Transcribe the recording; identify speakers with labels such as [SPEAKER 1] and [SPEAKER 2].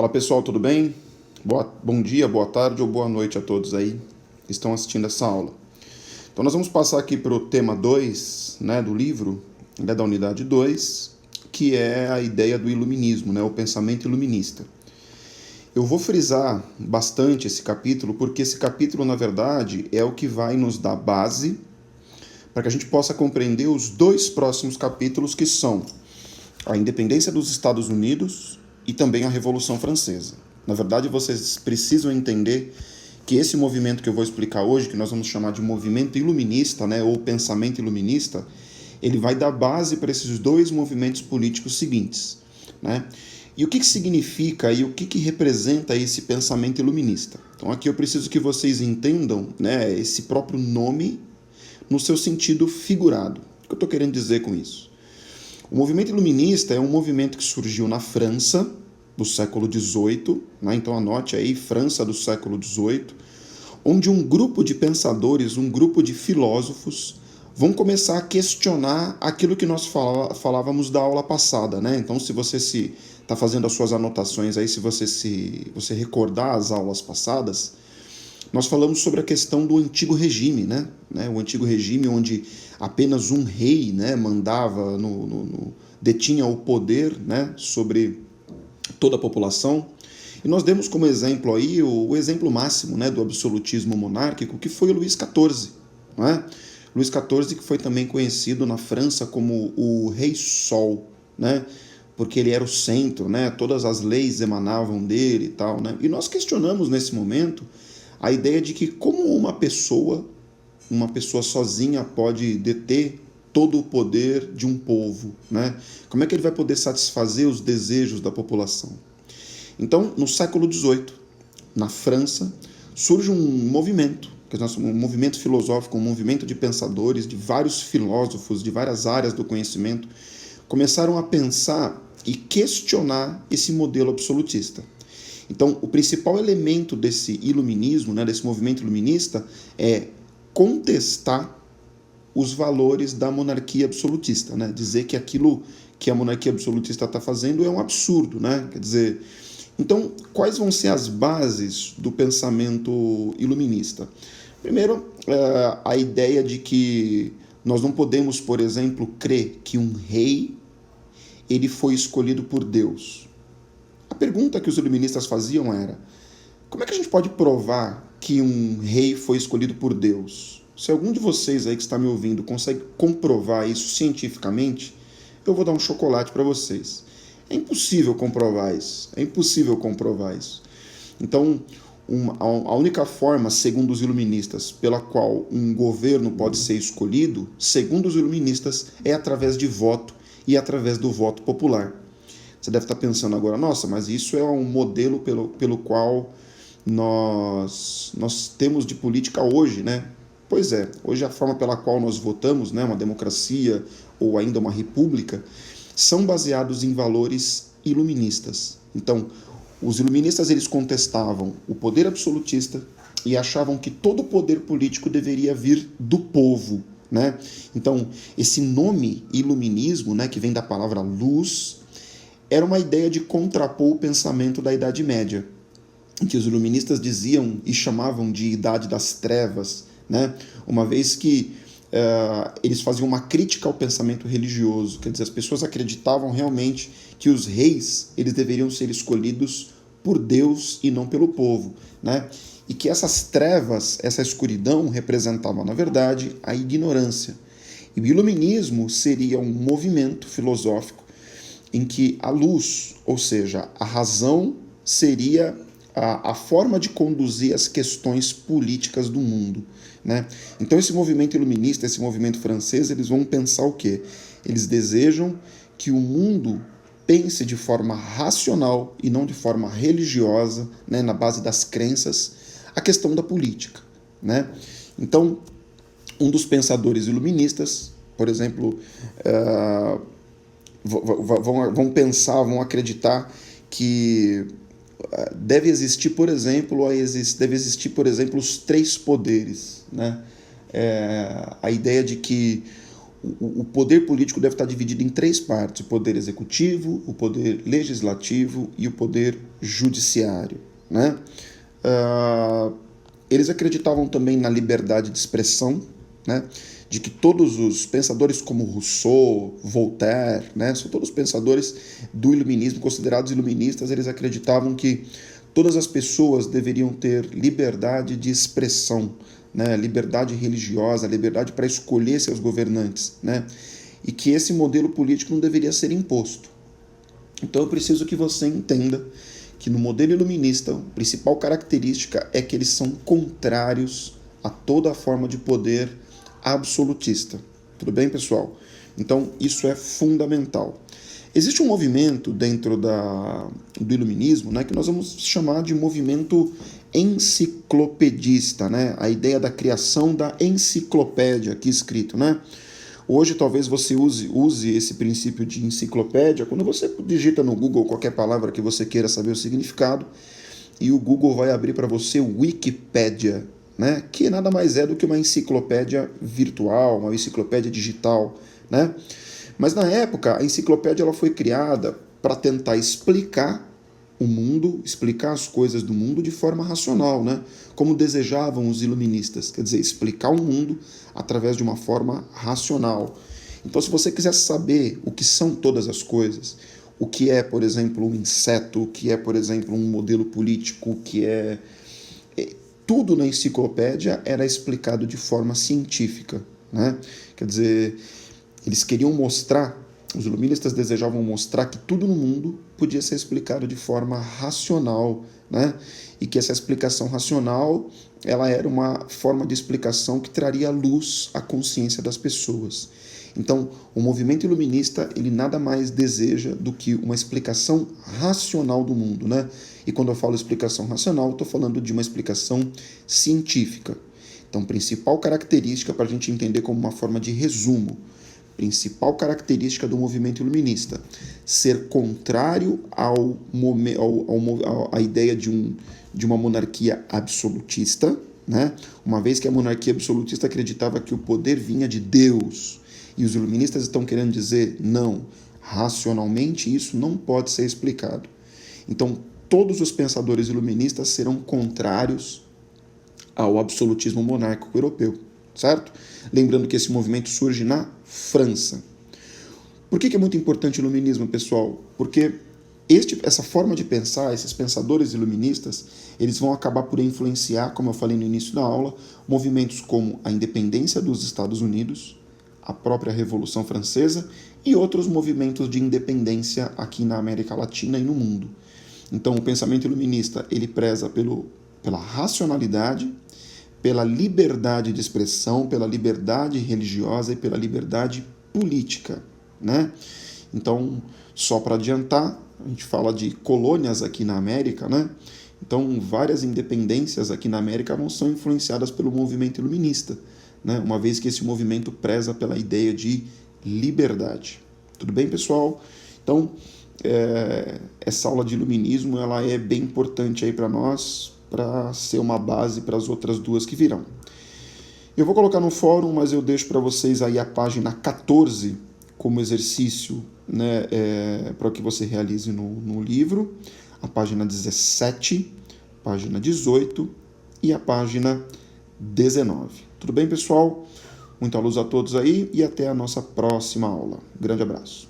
[SPEAKER 1] Fala pessoal, tudo bem? Bom dia, boa tarde ou boa noite a todos aí que estão assistindo essa aula. Então nós vamos passar aqui para o tema 2, né, do livro, da unidade 2, que é a ideia do iluminismo, né, o pensamento iluminista. Eu vou frisar bastante esse capítulo, porque esse capítulo, na verdade, é o que vai nos dar base para que a gente possa compreender os dois próximos capítulos, que são a independência dos Estados Unidos e também a Revolução Francesa. Na verdade, vocês precisam entender que esse movimento que eu vou explicar hoje, que nós vamos chamar de movimento iluminista, né, ou pensamento iluminista, ele vai dar base para esses dois movimentos políticos seguintes, né? E o que significa e o que representa esse pensamento iluminista? Então aqui eu preciso que vocês entendam, né, esse próprio nome no seu sentido figurado. O que eu estou querendo dizer com isso? O movimento iluminista é um movimento que surgiu na França do século XVIII, né? Então anote aí, França do século XVIII, onde um grupo de pensadores, um grupo de filósofos vão começar a questionar aquilo que nós falávamos da aula passada, né? Então, se você está fazendo as suas anotações aí, se você recordar as aulas passadas, nós falamos sobre a questão do antigo regime, né? O antigo regime onde apenas um rei, né, mandava, detinha o poder, né, sobre toda a população. E nós demos como exemplo aí o exemplo máximo, né, do absolutismo monárquico, que foi o Luís XIV, não é? Luís XIV, que foi também conhecido na França como o Rei Sol, né? Porque ele era o centro, né? Todas as leis emanavam dele e tal, né? E nós questionamos nesse momento a ideia de que como uma pessoa sozinha pode deter todo o poder de um povo, né? Como é que ele vai poder satisfazer os desejos da população? Então, no século XVIII, na França, surge um movimento filosófico, um movimento de pensadores, de vários filósofos, de várias áreas do conhecimento, começaram a pensar e questionar esse modelo absolutista. Então, o principal elemento desse iluminismo, né, desse movimento iluminista, é contestar os valores da monarquia absolutista, né? Dizer que aquilo que a monarquia absolutista está fazendo é um absurdo, né? Quer dizer, então, quais vão ser as bases do pensamento iluminista? Primeiro, a ideia de que nós não podemos, por exemplo, crer que um rei ele foi escolhido por Deus. A pergunta que os iluministas faziam era: como é que a gente pode provar que um rei foi escolhido por Deus? Se algum de vocês aí que está me ouvindo consegue comprovar isso cientificamente, eu vou dar um chocolate para vocês. É impossível comprovar isso. Então, a única forma, segundo os iluministas, pela qual um governo pode ser escolhido, segundo os iluministas, é através de voto e através do voto popular. Você deve estar pensando agora, nossa, mas isso é um modelo pelo qual nós temos de política hoje, né? Pois é, hoje a forma pela qual nós votamos, né, uma democracia ou ainda uma república, são baseados em valores iluministas. Então, os iluministas eles contestavam o poder absolutista e achavam que todo o poder político deveria vir do povo, né? Então, esse nome iluminismo, né, que vem da palavra luz, era uma ideia de contrapor o pensamento da Idade Média, que os iluministas diziam e chamavam de Idade das Trevas, né? Uma vez que eles faziam uma crítica ao pensamento religioso, quer dizer, as pessoas acreditavam realmente que os reis eles deveriam ser escolhidos por Deus e não pelo povo, né? E que essas trevas, essa escuridão representavam, na verdade, a ignorância. E o iluminismo seria um movimento filosófico em que a luz, ou seja, a razão, seria a forma de conduzir as questões políticas do mundo, né? Então esse movimento iluminista, esse movimento francês, eles vão pensar o quê? Eles desejam que o mundo pense de forma racional e não de forma religiosa, né, na base das crenças, a questão da política, né? Então, um dos pensadores iluministas, por exemplo, vão acreditar que deve existir, por exemplo, os três poderes, né? A ideia de que o poder político deve estar dividido em três partes: o poder executivo, o poder legislativo e o poder judiciário, né? Eles acreditavam também na liberdade de expressão, né? De que todos os pensadores como Rousseau, Voltaire, né? São todos pensadores do iluminismo, considerados iluministas. Eles acreditavam que todas as pessoas deveriam ter liberdade de expressão, né? Liberdade religiosa, liberdade para escolher seus governantes, né? E que esse modelo político não deveria ser imposto. Então eu preciso que você entenda que no modelo iluminista, a principal característica é que eles são contrários a toda forma de poder absolutista. Tudo bem, pessoal? Então isso é fundamental. Existe um movimento dentro do iluminismo, né, que nós vamos chamar de movimento enciclopedista, né? A ideia da criação da enciclopédia aqui escrito, né? Hoje talvez você use esse princípio de enciclopédia quando você digita no Google qualquer palavra que você queira saber o significado e o Google vai abrir para você Wikipédia, né? Que nada mais é do que uma enciclopédia virtual, uma enciclopédia digital, né? Mas na época a enciclopédia ela foi criada para tentar explicar o mundo, explicar as coisas do mundo de forma racional, né? Como desejavam os iluministas, quer dizer, explicar o mundo através de uma forma racional. Então, se você quiser saber o que são todas as coisas, o que é, por exemplo, um inseto, o que é, por exemplo, um modelo político, o que é... Tudo na enciclopédia era explicado de forma científica, né? Quer dizer, eles queriam mostrar, os iluministas desejavam mostrar que tudo no mundo podia ser explicado de forma racional, né? E que essa explicação racional, ela era uma forma de explicação que traria luz à consciência das pessoas. Então, o movimento iluminista, ele nada mais deseja do que uma explicação racional do mundo, né? E quando eu falo explicação racional, eu estou falando de uma explicação científica. Então, principal característica para a gente entender como uma forma de resumo, principal característica do movimento iluminista, ser contrário à ideia de uma monarquia absolutista, né? Uma vez que a monarquia absolutista acreditava que o poder vinha de Deus, e os iluministas estão querendo dizer, não, racionalmente isso não pode ser explicado. Então, todos os pensadores iluministas serão contrários ao absolutismo monárquico europeu, certo? Lembrando que esse movimento surge na França. Por que é muito importante o iluminismo, pessoal? Porque essa forma de pensar, esses pensadores iluministas, eles vão acabar por influenciar, como eu falei no início da aula, movimentos como a independência dos Estados Unidos, a própria Revolução Francesa e outros movimentos de independência aqui na América Latina e no mundo. Então, o pensamento iluminista, ele preza pela racionalidade, pela liberdade de expressão, pela liberdade religiosa e pela liberdade política, né? Então, só para adiantar, a gente fala de colônias aqui na América, né? Então, várias independências aqui na América não são influenciadas pelo movimento iluminista, né? Uma vez que esse movimento preza pela ideia de liberdade. Tudo bem, pessoal? Então, essa aula de iluminismo ela é bem importante aí para nós, para ser uma base para as outras duas que virão. Eu vou colocar no fórum, mas eu deixo para vocês aí a página 14 como exercício, né, para que você realize no livro, a página 17, página 18 e a página 19. Tudo bem, pessoal? Muita luz a todos aí e até a nossa próxima aula. Grande abraço.